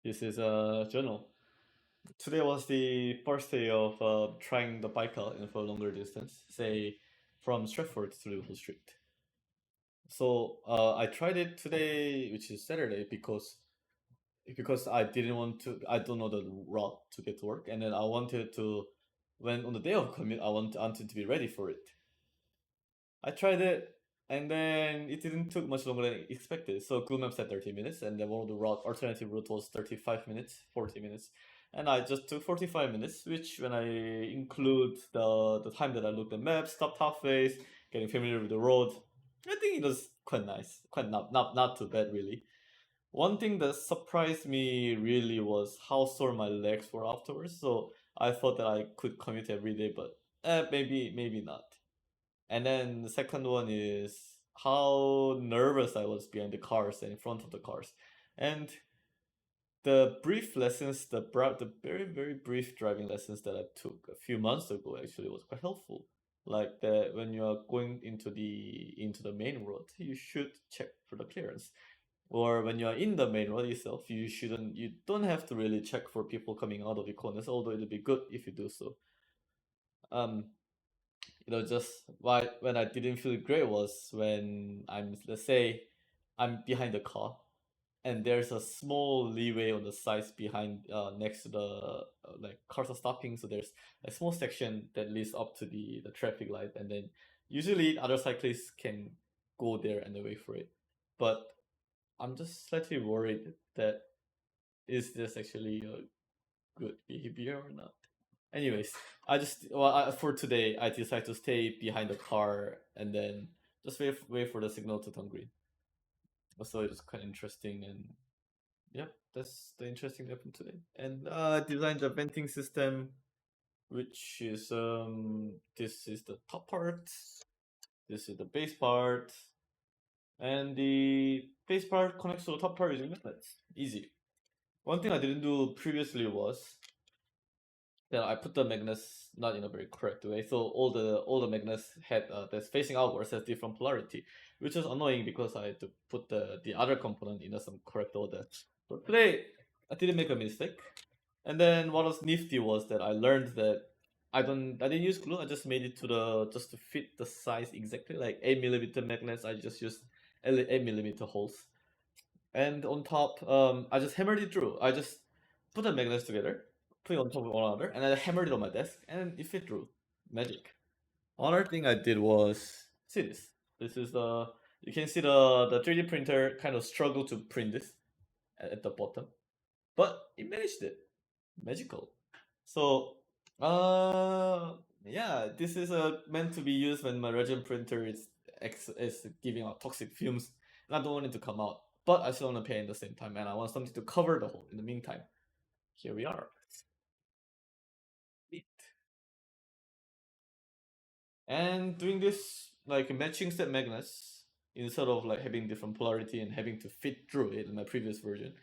This is a journal. Today was the first day of trying the bike out for a longer distance, say from Stratford to Liverpool Street. So I tried it today, which is Saturday, because I didn't want to. I don't know the route to get to work, and then I wanted to. When on the day of commute, wanted to be ready for it. I tried it, and then it didn't took much longer than expected. So Google Maps said 30 minutes, and then one of the alternative route was 35 minutes, 40 minutes, and I just took 45 minutes, which when I include the time that I looked at maps, stopped halfway, getting familiar with the road, I think it was quite nice, quite not too bad really. One thing that surprised me really was how sore my legs were afterwards. So I thought that I could commute every day, but maybe not. And then the second one is how nervous I was behind the cars and in front of the cars. And the brief lessons, the very brief driving lessons that I took a few months ago actually was quite helpful. Like that when you are going into the main road, you should check for the clearance. Or when you are in the main road itself, you don't have to really check for people coming out of the corners, although it'll be good if you do so. Um, just why when I didn't feel great was when let's say I'm behind the car and there's a small leeway on the sides behind next to the like cars are stopping, so there's a small section that leads up to the traffic light, and then usually other cyclists can go there and wait for it. But I'm just slightly worried that is this actually a good behavior or not. Anyways, for today I decided to stay behind the car and then just wait for the signal to turn green. So it's quite interesting, and yep, that's the interesting that happened today. And designed the venting system, which is this is the top part, this is the base part, and the base part connects to the top part using magnets. Easy. One thing I didn't do previously was that I put the magnets not in a very correct way. So all the magnets had that's facing outwards has different polarity, which is annoying because I had to put the other component in some correct order. But today I didn't make a mistake. And then what was nifty was that I learned that I didn't use glue. I just made it to the just to fit the size exactly, like 8 millimeter magnets. I just used 8 millimeter holes, and on top, I just hammered it through. I just put the magnets together, put it on top of one another, and I hammered it on my desk, and it fit through. Magic. Another thing I did was see this. This is the you can see the 3D printer kind of struggled to print this at the bottom, but it managed it. Magical. So, yeah, this is meant to be used when my resin printer is giving out toxic fumes, and I don't want it to come out, but I still want to paint at the same time, and I want something to cover the hole. In the meantime, here we are. Neat. And doing this like matching set magnets instead of like having different polarity and having to fit through it in my previous version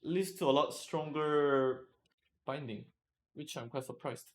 leads to a lot stronger binding, which I'm quite surprised.